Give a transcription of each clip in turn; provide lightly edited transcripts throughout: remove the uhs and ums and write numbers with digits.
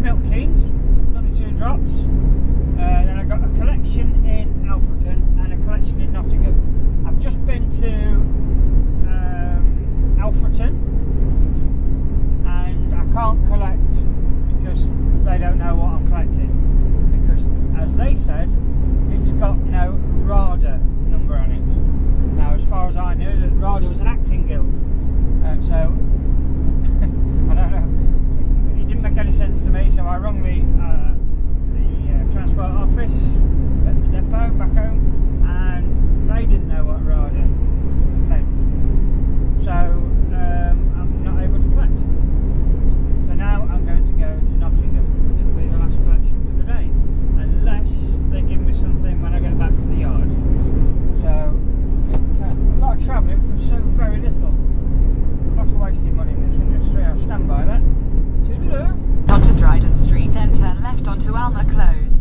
Milton Keynes, only 2 drops. Then I've got a collection in Alfreton and a collection in Nottingham. I've just been to Alfreton and I can't collect because they don't know what I'm collecting, because as they said, it's got no RADA number on it. Now as far as I knew, that RADA was an acting guild, so I don't know, it didn't make any sense to me, so I rung the transport office at the depot back home and they didn't know what RADA meant, so I'm not able to collect. So now I'm going to go to Nottingham, which will be the last collection for the day, unless they give me something when I get back to the yard. So it's a lot of travelling for so very little. Lots of wasted money in this industry, I'll stand by that. Toodaloo. Onto Dryden Street, then turn left onto Alma Close.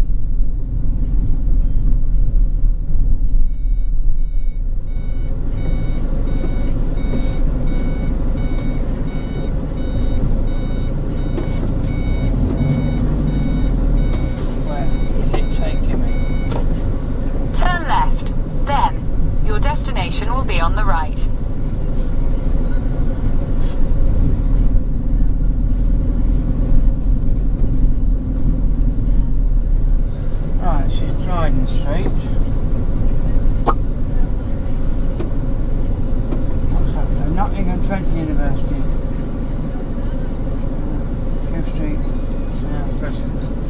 Where is it taking me? Turn left, then your destination will be on the right. Right, she's Dryden Street. What's that? So Nottingham Trent University. Hgv Street, South West.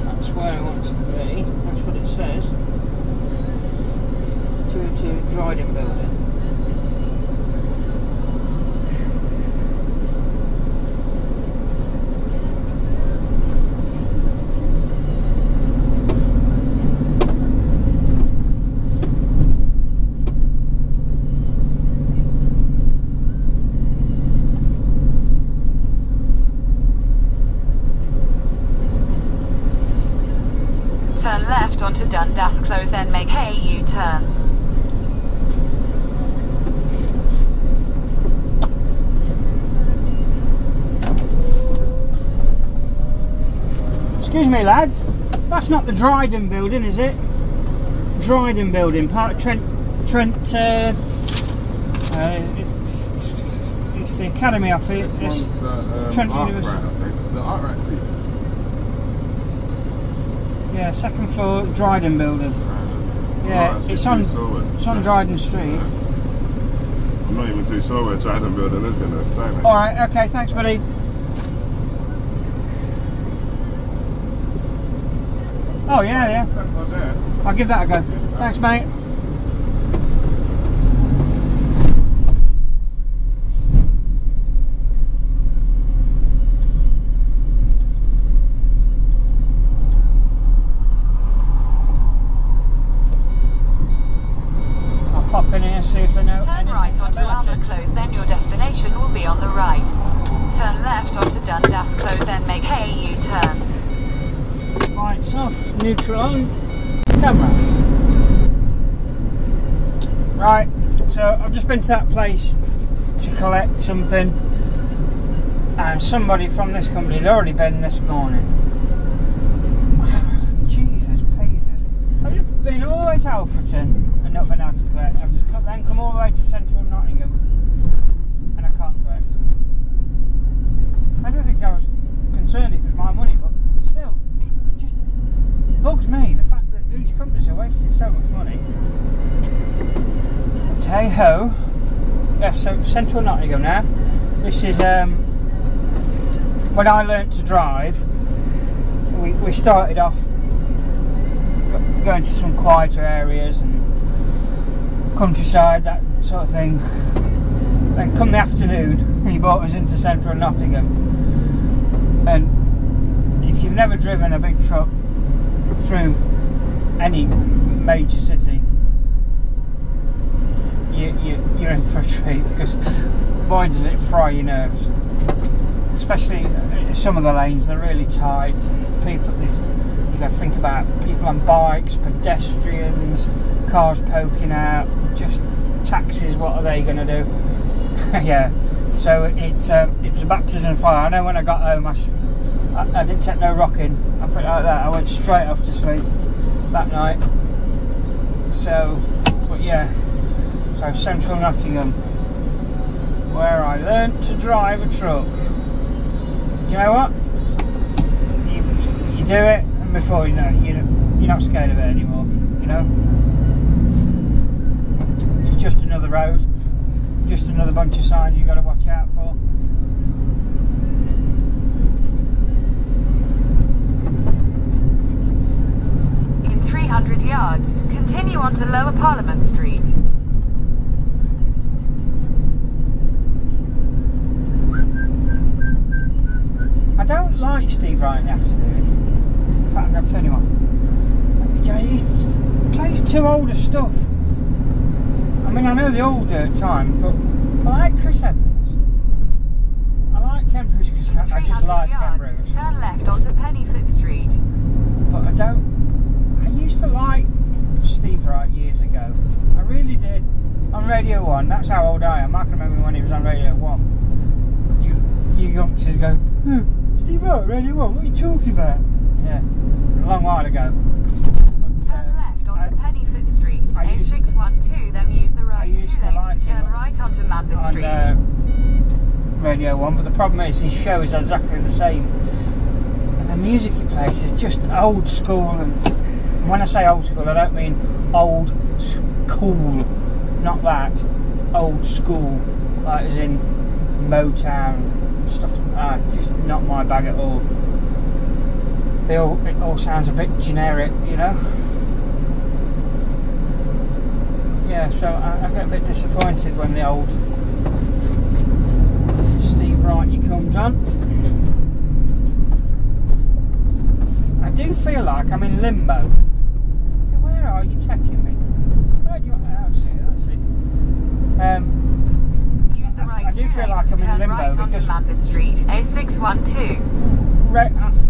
That's where I want to be. That's what it says. 202 Dryden Building. Turn left onto Dundas Close, then make a U-turn. Excuse me lads, that's not the Dryden Building, is it? Dryden Building, part of Trent, it's the Academy office, it's Trent University. The art rack people. Yeah, 2nd floor, Dryden Building. Yeah, it's on Dryden Street. I'm not even too sure where Dryden Building is in it. Alright, okay, thanks buddy. Oh yeah. I'll give that a go. Thanks mate. Pop in here, see if they know. Turn right onto Alma Close, then your destination will be on the right. Turn left onto Dundas Close, then make a U-turn. Lights off, neutral on, camera. Right, so I've just been to that place to collect something, and somebody from this company had already been this morning. Jesus, pieces. I've just been all the way to Alfreton and not been able to collect. I've just then come all the way to central Nottingham and I can't collect. I don't think I was concerned it was my money, but still, it just bugs me, the fact that these companies are wasting so much money. But hey ho. Yeah, so central Nottingham now. This is when I learnt to drive, we started off going to some quieter areas and countryside, that sort of thing. Then come the afternoon, he brought us into central Nottingham, and if you've never driven a big truck through any major city, you're in for a treat, because boy does it fry your nerves. Especially some of the lanes, they're really tight. People, you got to think about people on bikes, pedestrians, cars poking out, just taxis. What are they going to do? Yeah. So it was a baptism of fire. I know when I got home, I I didn't take no rocking. I put it like that. I went straight off to sleep that night. So, but yeah. So central Nottingham, where I learnt to drive a truck. Do you know what? You do it, and before you know it, you're not scared of it anymore. You know, it's just another road, just another bunch of signs you got to watch out for. In 300 yards, continue on to Lower Parliament Street. I don't like Steve Wright in the afternoon. In fact, I'll tell you what. He plays too older stuff. I mean, I know the older times, but I like Chris Evans. I like Ken Bruce because I just like Ken Bruce. Turn left onto Pennyford Street. But I don't. I used to like Steve Wright years ago. I really did. On Radio 1. That's how old I am. I can remember when he was on Radio 1. You youngsters go, Steve Wright, Radio 1, what are you talking about? Yeah, a long while ago. But, turn left onto Pennyford Street, A612, then use the right 2 lanes to turn right onto Manvers Street. Radio 1, but the problem is his show is exactly the same. And the music he plays is just old school, and when I say old school, I don't mean old school, not that, old school, like as in Motown stuff. Just not my bag at all. It all sounds a bit generic, you know. Yeah, so I get a bit disappointed when the old Steve Wright comes on. I do feel like I'm in limbo. Where are you taking me? Where do you want to that's it. I do feel like I'm in limbo right onto Manvers Street, A612.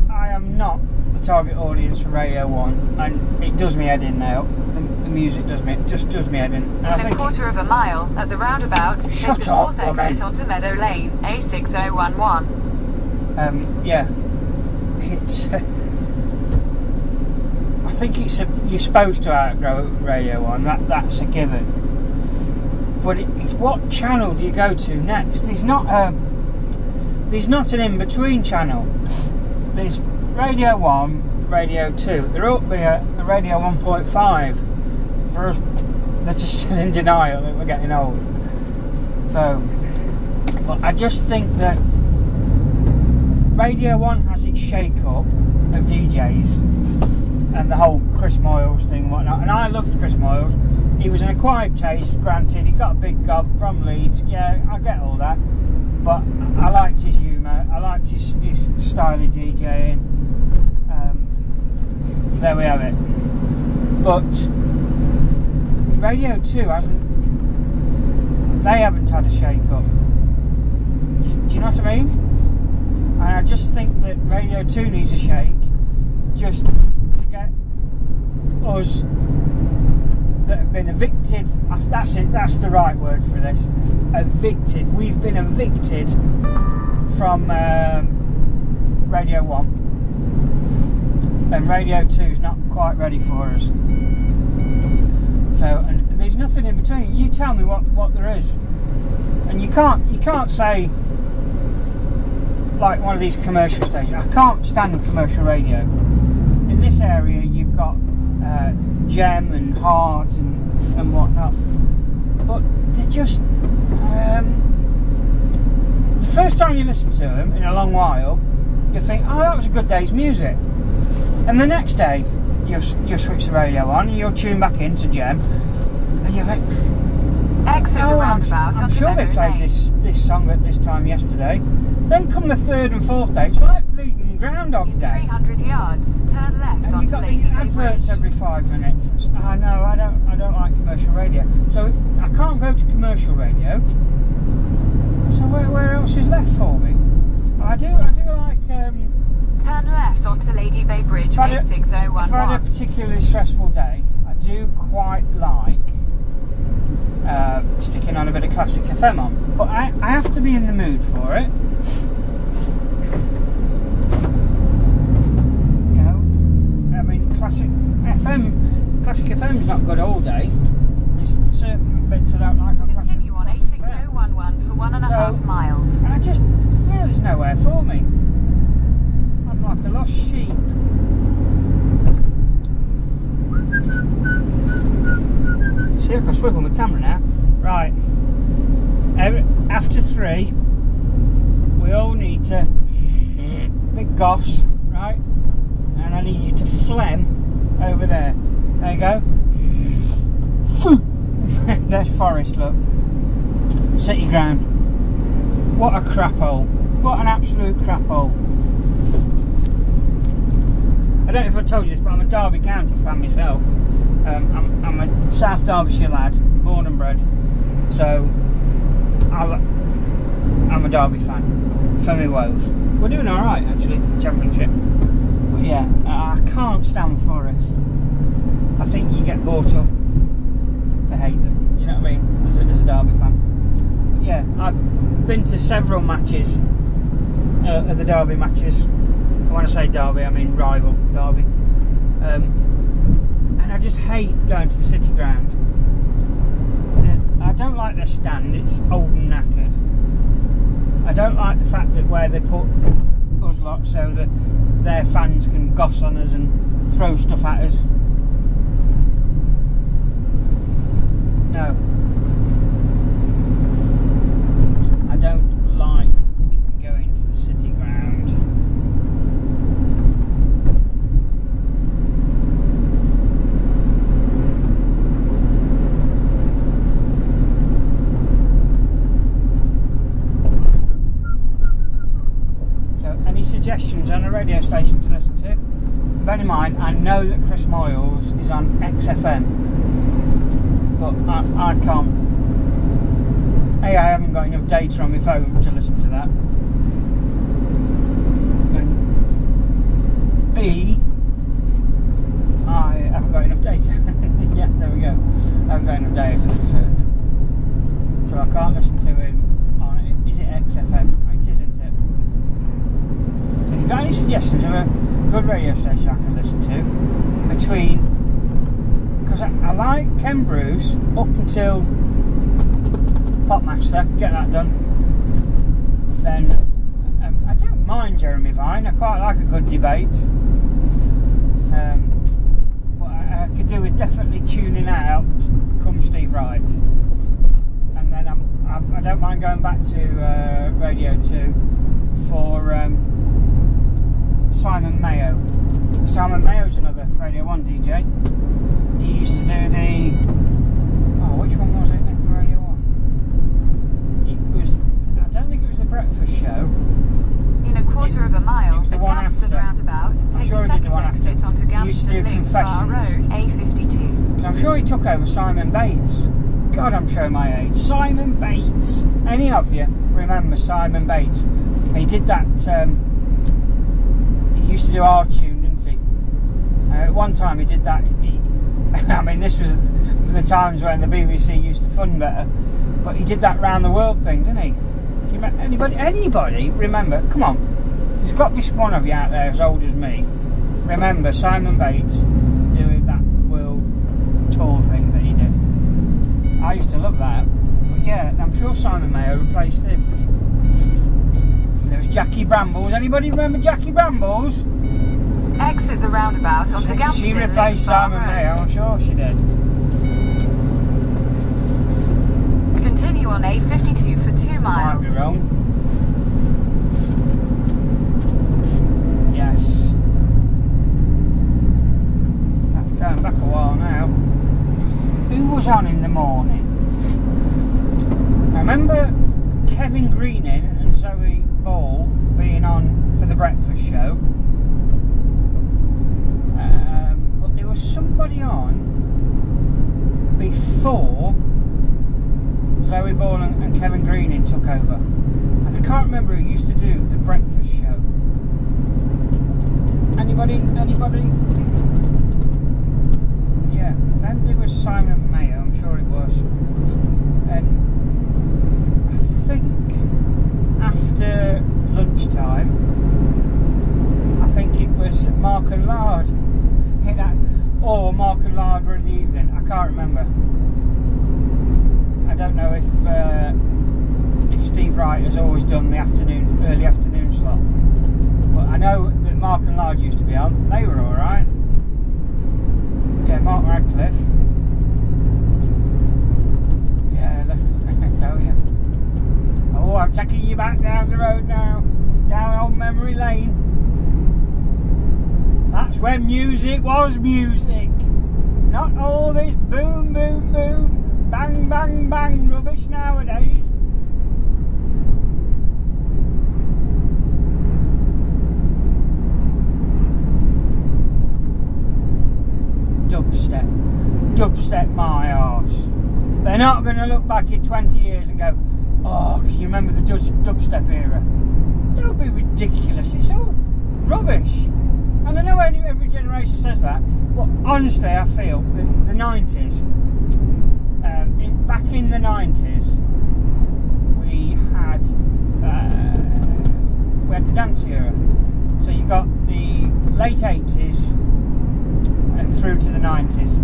I am not the target audience for Radio 1, and it does me head in now. The music does me head in. In a quarter of a mile at the roundabout, take the 4th exit onto Meadow Lane, A6011. Yeah. I think you're supposed to outgrow Radio 1. That's a given. But it's what channel do you go to next? There's not an in-between channel. There's Radio 1, Radio 2. There ought to be a Radio 1.5 for us that are still in denial that we're getting old. So, but I just think that Radio 1 has its shake-up of DJs and the whole Chris Moyles thing and whatnot. And I loved Chris Moyles. He was an acquired taste, granted. He got a big gob from Leeds. Yeah, I get all that. But I liked his humour. I liked his style of DJing. There we have it. But Radio 2 they haven't had a shake-up. Do you know what I mean? And I just think that Radio 2 needs a shake, just to get us that have been evicted. That's it. That's the right word for this. Evicted. We've been evicted from Radio 1, and Radio 2's not quite ready for us. So, and there's nothing in between. You tell me what there is, and you can't say like one of these commercial stations. I can't stand commercial radio. In this area, you've got Gem and Heart and whatnot, but they're just the first time you listen to them in a long while, you think, oh, that was a good day's music, and the next day you'll switch the radio on and you'll tune back into Gem, and you think, I'm sure they played this song at this time yesterday. Then come the 3rd and 4th day, it's like bleeding Groundhog Day. 300 yards, turn left and you've got these adverts every 5 minutes. I know, I don't like commercial radio. So I can't go to commercial radio. So where else is left for me? I do like turn left onto Lady Bay Bridge, A6011. If I had a particularly stressful day, I do quite like sticking on a bit of classic FM on, but I have to be in the mood for it. to big goss, right? And I need you to phlegm over there. There you go. There's Forest, look. City ground. What a crap hole. What an absolute crap hole. I don't know if I told you this, but I'm a Derby County fan myself. I'm a South Derbyshire lad, born and bred. So I'm a Derby fan. For me woes. We're doing alright actually, Championship. But yeah, I can't stand Forest. I think you get brought up to hate them, you know what I mean, as a Derby fan. But yeah, I've been to several matches, of the Derby matches. When I say Derby, I mean rival Derby. And I just hate going to the City ground. I don't like their stand, it's old and knackered. I don't like the fact that where they put us lot so that their fans can goss on us and throw stuff at us. No. I don't like going to the City ground. So, any suggestions on a radio station to listen to? Bear in mind, I know that Chris Moyles is on XFM. But I can't. A, I haven't got enough data on my phone to listen to that. And B, I haven't got enough data. Yeah, there we go. I haven't got enough data to listen to it. So I can't listen to him on it. Is it XFM? It is, isn't it? So if you've got any suggestions of a good radio station I can listen to between. Because I like Ken Bruce up until Popmaster, get that done. Then I don't mind Jeremy Vine, I quite like a good debate. But I could do with definitely tuning out come Steve Wright. And then I don't mind going back to Radio 2 for Simon Mayo. Simon Mayo's another Radio 1 DJ. He used to do the... Oh, which one was it in Radio 1? It was... I don't think it was the breakfast show. In a quarter of a mile, the at one Gampsted after. roundabout, take the second exit onto Gampsted Links Bar Road, A52. I'm sure he took over Simon Bates. God, I'm showing my age. Simon Bates. Any of you remember Simon Bates? He did that... he used to do our tune, didn't he? At one time he did that... I mean, this was the times when the BBC used to fund better, but he did that round the world thing, didn't he? Anybody remember? Come on, there's got to be one of you out there as old as me. Remember Simon Bates doing that world tour thing that he did? I used to love that. But yeah, I'm sure Simon Mayo replaced him. And there was Jackie Brambles. Anybody remember Jackie Brambles? Exit the roundabout onto Gampsted She replaced Simon Mayo, I'm sure she did. Continue on A52 for 2 miles. Might be wrong. Yes. That's going back a while now. Who was on in the morning? I remember Kevin Greening and Zoe Ball being on for the breakfast show. But there was somebody on before Zoe Ball and Kevin Greening took over. And I can't remember who used to do the breakfast show. Anybody? Yeah, then there was Simon Mayo, I'm sure it was. And I think after lunchtime, I think it was Mark and Lard. Or Mark and Lard were in the evening, I can't remember. I don't know if Steve Wright has always done the early afternoon slot. But I know that Mark and Lard used to be on, they were alright. Yeah, Mark Radcliffe. Yeah, I tell you. Oh, I'm taking you back down the road now. Down when music was music. Not all this boom, boom, boom, bang, bang, bang rubbish nowadays. Dubstep my arse. They're not going to look back in 20 years and go, oh, can you remember the dubstep era? Don't be ridiculous, it's all rubbish. And I know every generation says that, but honestly I feel that the 90s, back in the 90s, we had the dance era. So you got the late 80s and through to the 90s.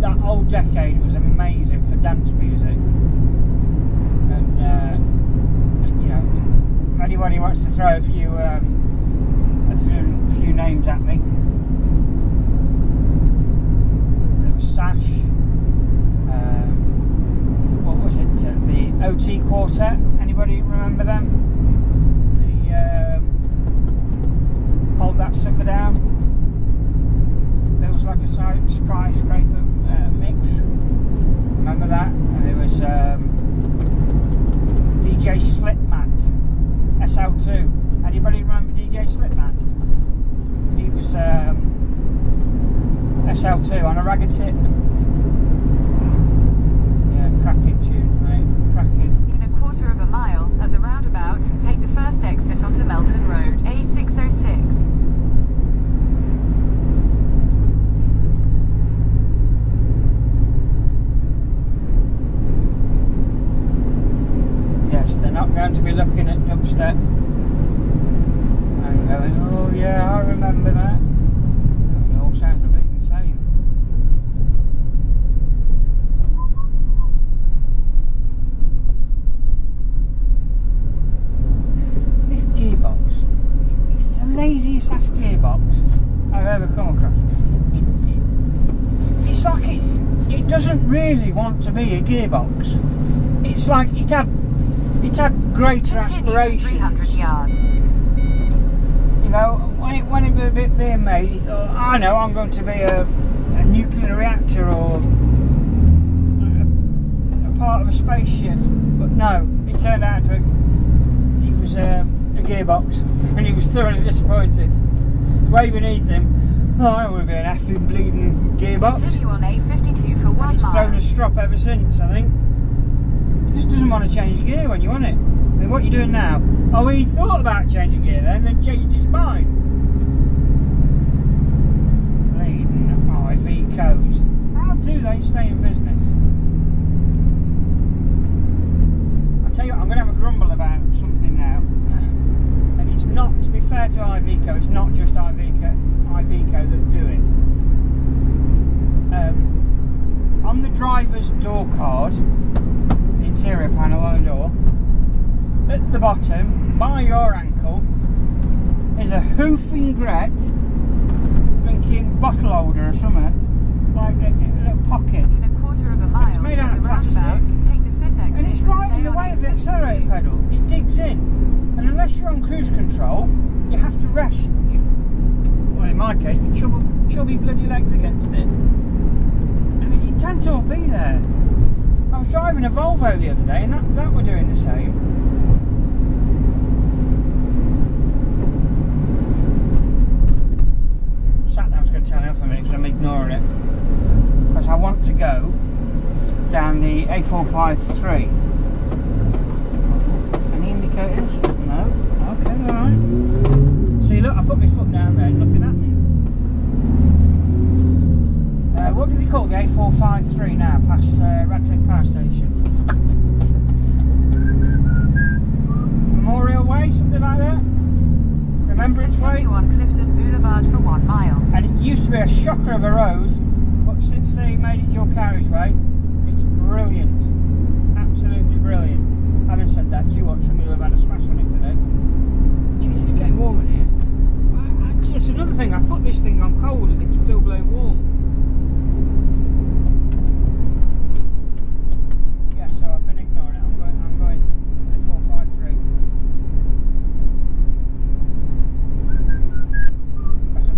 That whole decade was amazing for dance music, and you know, if anybody wants to throw a few names at me, there was Sash, what was it, the OT Quartet, anybody remember them? The Hold That Sucker Down, there was like a skyscraper mix, remember that? And there was DJ Slipmat, SL2. Anybody remember DJ Slipmat? He was SL2 on a ragged tip. Yeah, cracking tunes, mate, cracking. In a quarter of a mile, at the roundabout, take the first exit onto Melton Road, A606. They're not going to be looking at dubstep and going, oh yeah, I remember that. It all sounds a bit insane. This gearbox, it's the laziest ass gearbox I've ever come across. It's like it doesn't really want to be a gearbox. It's like it had greater aspirations. 300 yards. You know, when it was being made, he thought, I know, I'm going to be a nuclear reactor or a part of a spaceship. But no, it turned out to he was a gearbox, and he was thoroughly disappointed. Way beneath him, oh, I want to be an effing bleeding gearbox. Continue on A52 for 1 mile. He's thrown a strop ever since, I think. Just doesn't want to change gear when you want it. I mean, what are you doing now? Oh, he thought about changing gear then changed his mind. Bleeding IV codes. How do they stay in business? I'll tell you what, I'm going to have a grumble about something now. And it's not, to be fair to Iveco, it's not just Iveco that do it. On the driver's door card, interior panel on the door, at the bottom, by your ankle, is a hoofing gret blinking bottle holder or something, like a little pocket. In a quarter of a mile, It's made out of plastic, take the 5th exit, and it's right in the way of the accelerator pedal. It digs in, and unless you're on cruise control, you have to rest, well in my case, chubby bloody legs against it. I mean, you tend to all be there. I was driving a Volvo the other day, and that were doing the same. Sat-nav's going to turn off a minute because I'm ignoring it. Because I want to go down the A453. Any indicators? No? Okay, alright. See, look, I put my foot down there, nothing happened. What do they call the A453 now, past Radcliffe Power Station? Memorial Way, something like that? Remembrance Way? Continue on Clifton Boulevard for 1 mile. And it used to be a shocker of a road, but since they made it dual carriageway, it's brilliant. Absolutely brilliant. Having said that, you watch somebody who've had a smash on it today. Jeez, it's getting warm in here. It's another thing, I put this thing on cold and it's still blowing warm. Yeah, so I've been ignoring it. I'm going A453. Because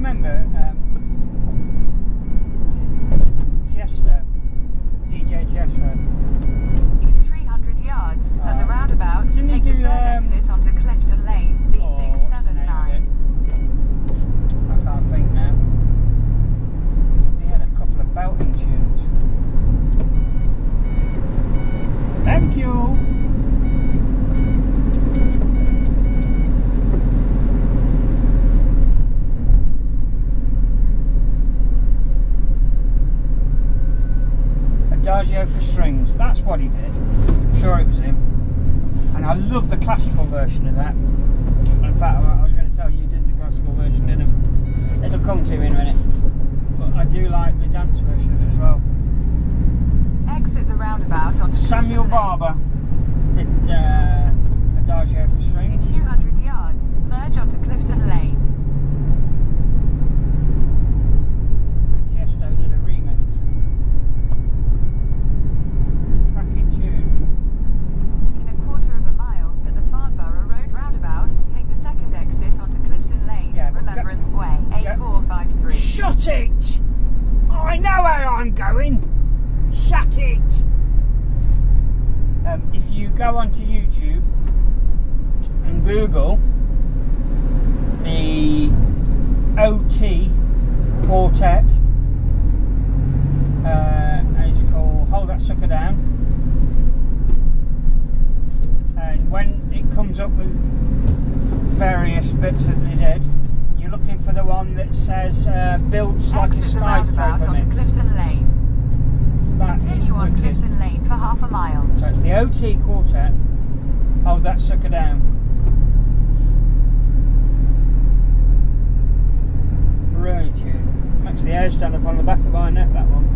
remember Tiesto, DJ Tiesto. In 300 yards, at the roundabout, didn't he take the do, third exit onto Clifton Lane, B679. I can't think now. He had a couple of belting tunes. Thank you. Adagio for strings, that's what he did. I'm sure it was him. And I love the classical version of that. In fact, I was going to tell you, did the classical version, it'll come to me in a minute. But I do like the dance version of it as well. Exit the roundabout onto Samuel Barber did Adagio for strings. In 200 yards, merge onto Clifton Lane. Tiesto did a remix. Cracking tune. In a quarter of a mile, at the Farnborough Road roundabout, take the second exit onto Clifton Lane, Yeah, but Remembrance Way, A453. Shut it! I know where I'm going! Shut it! If you go onto YouTube and Google the OT Quartet, and it's called Hold That Sucker Down, and when it comes up with various bits that they did, you're looking for the one that says builds like a Exit the roundabout skyscraper onto mix. Clifton Lane. That is Continue on wicked. Clifton Lane for half a mile. So it's the OT Quartet, Hold That Sucker Down. Brilliant tune. Makes the hair stand up on the back of my neck, that one.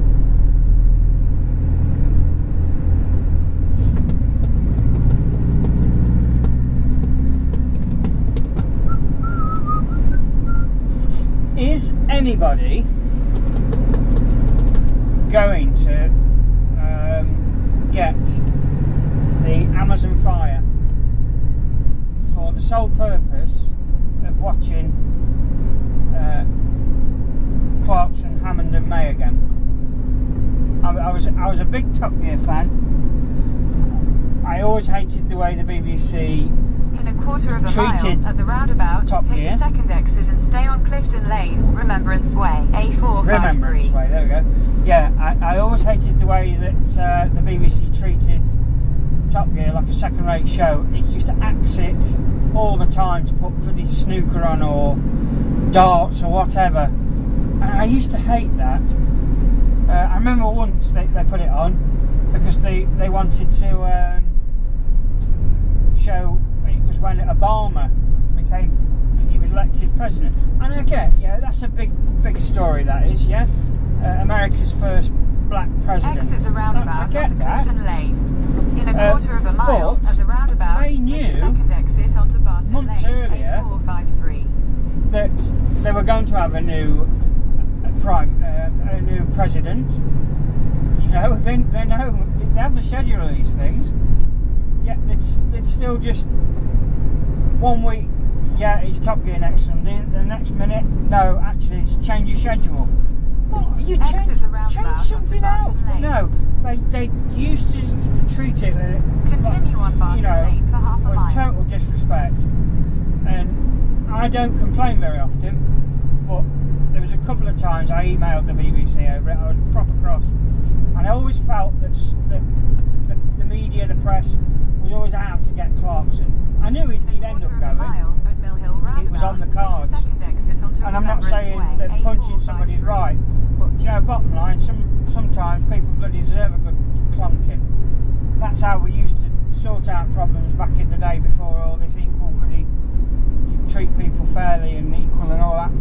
Is anybody going to get the Amazon Fire for the sole purpose of watching Clarkson, Hammond and May again? I was a big Top Gear fan. I always hated the way the BBC In a quarter of a treated mile, at the roundabout, Top take Gear. the second exit and stay on Clifton Lane, Remembrance Way, A453. Remembrance Way, there we go. Yeah, I always hated the way that the BBC treated Top Gear like a second-rate show. It used to axe it all the time to put bloody snooker on or darts or whatever. And I used to hate that. I remember once they put it on because they wanted to show, it was when Obama he was elected president. And I get, yeah, that's a big story, that is, yeah. America's first black president. Exit the roundabout I get onto that. Clifton Lane. In a quarter of a mile, but at the roundabout, they take knew the second exit onto Barton months Lane, earlier A453. that they were going to have a new president. You know, they know, they have the schedule of these things. Yeah, it's still just 1 week. Yeah, it's Top Gear next Sunday. The next minute, no, actually, it's change your schedule. What? You Exit the roundabout change onto something else? Barton Lane. No, they used to treat it. Continue on Barton Lane for half a with mile. total disrespect. And I don't complain very often, but there was a couple of times I emailed the BBC over it. I was proper cross, and I always felt that the media, the press, was always out to get Clarkson. I knew he'd end up going. It was on the cards. And I'm not saying that punching somebody's right, but you know, bottom line, sometimes people bloody deserve a good clunking. That's how we used to sort out problems back in the day before all this equal bloody, you treat people fairly and equal and all that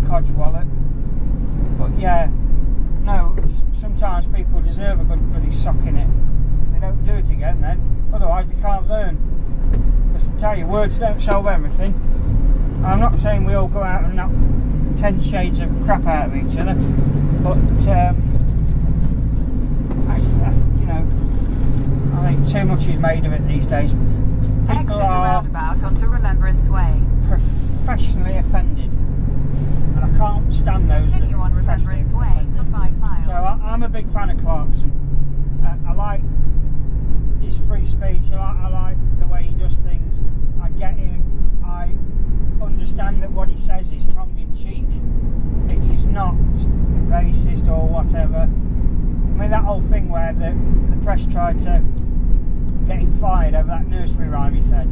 codgewallop. But yeah, no, sometimes people deserve a good bloody sock in it. They don't do it again then, otherwise they can't learn. Because I tell you, words don't solve everything. I'm not saying we all go out and knock 10 shades of crap out of each other, but you know, I think too much is made of it these days. People Exit the are roundabout onto Remembrance Way. professionally offended, and I can't those that Continue on are freshly Remembrance Way offended. for 5 miles. So I'm a big fan of Clarkson. I like his free speech. I like the way he does things. I get him. I understand that what he says is tongue-in-cheek. It is not racist or whatever. I mean, that whole thing where the press tried to get him fired over that nursery rhyme he said.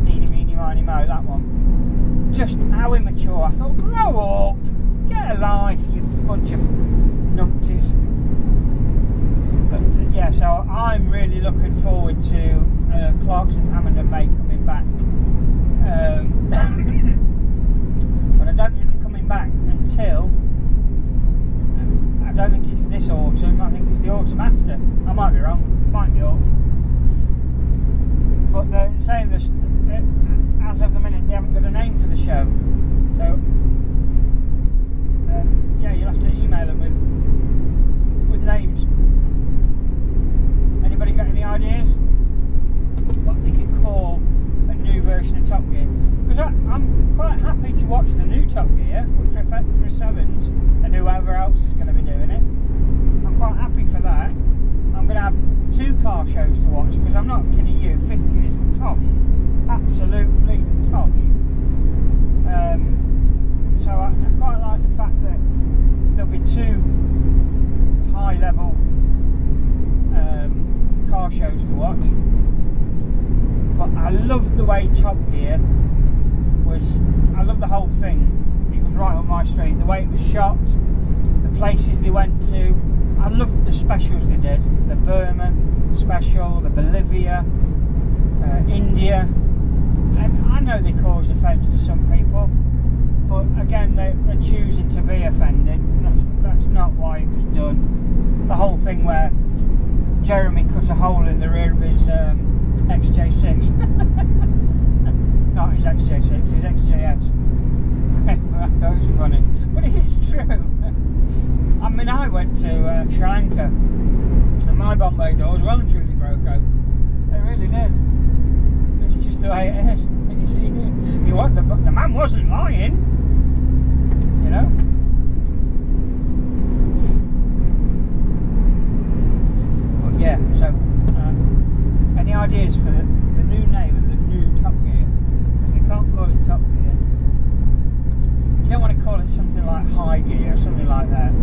Eeny, meeny, miny, mo, that one. Just how immature. I thought, grow up. Get a life, you bunch of numpties. But yeah, so I'm really looking forward to Clarkson, Hammond and May coming back. But I don't think they're coming back until, I don't think it's this autumn, I think it's the autumn after. I might be wrong, might be autumn. But they're saying this, as of the minute, they haven't got a name for the show. So, yeah, you'll have to email them with names. Anybody got any ideas? What they could call a new version of Top Gear? Because I'm quite happy to watch the new Top Gear with Chris Evans and whoever else is going to be doing it. I'm quite happy for that. I'm going to have 2 car shows to watch because I'm not kidding you, 5th Gear is tosh. Absolutely tosh. So I quite like the fact that there'll be 2 high-level car shows to watch. But I love the way Top Gear was. I love the whole thing. It was right up my street. The way it was shot, the places they went to. I loved the specials they did. The Burma special, the Bolivia, India. And I know they caused offence to some people, but again, they're choosing to be offended. That's not why it was done. The whole thing where Jeremy cut a hole in the rear of his XJ6. Not his XJ6, his XJS. I thought it was funny, but it's true. I mean, I went to Sri Lanka and my Bombay doors well and truly broke open. They really did. It's just the way it is. The man wasn't lying, you know. But yeah, so any ideas for the new name of the new Top Gear? Because they can't call it Top Gear. You don't want to call it something like High Gear or something like that.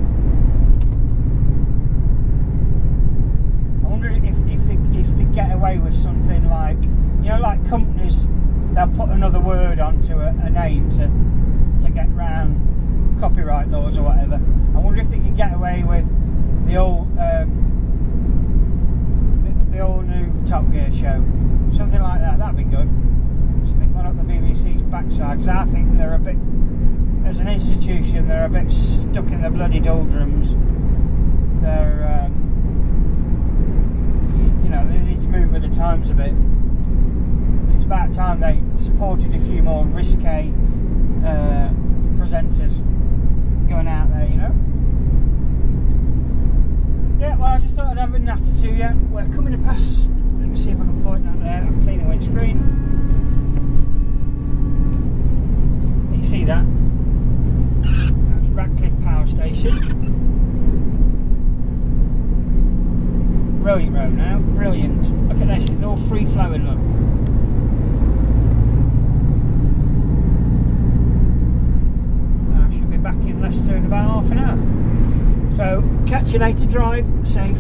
I wonder if they get away with something like, you know, like companies, they'll put another word onto a name to get round copyright laws or whatever. I wonder if they can get away with the all new Top Gear show, something like that. That'd be good. Stick one up the BBC's backside, because I think they're a bit, as an institution, they're a bit stuck in the bloody doldrums. They're you know, they need to move with the times a bit. It's about time they supported a few more risque presenters going out there, you know. Yeah, well, I just thought I'd have a natter to you. We're coming to past, let me see if I can point that there. I'm cleaning the windscreen. Can you see that? That's Ratcliffe Power Station. Brilliant road now, brilliant. Look at this, it's all free flowing, look. I should be back in Leicester in about half an hour. So, catch you later, drive safe.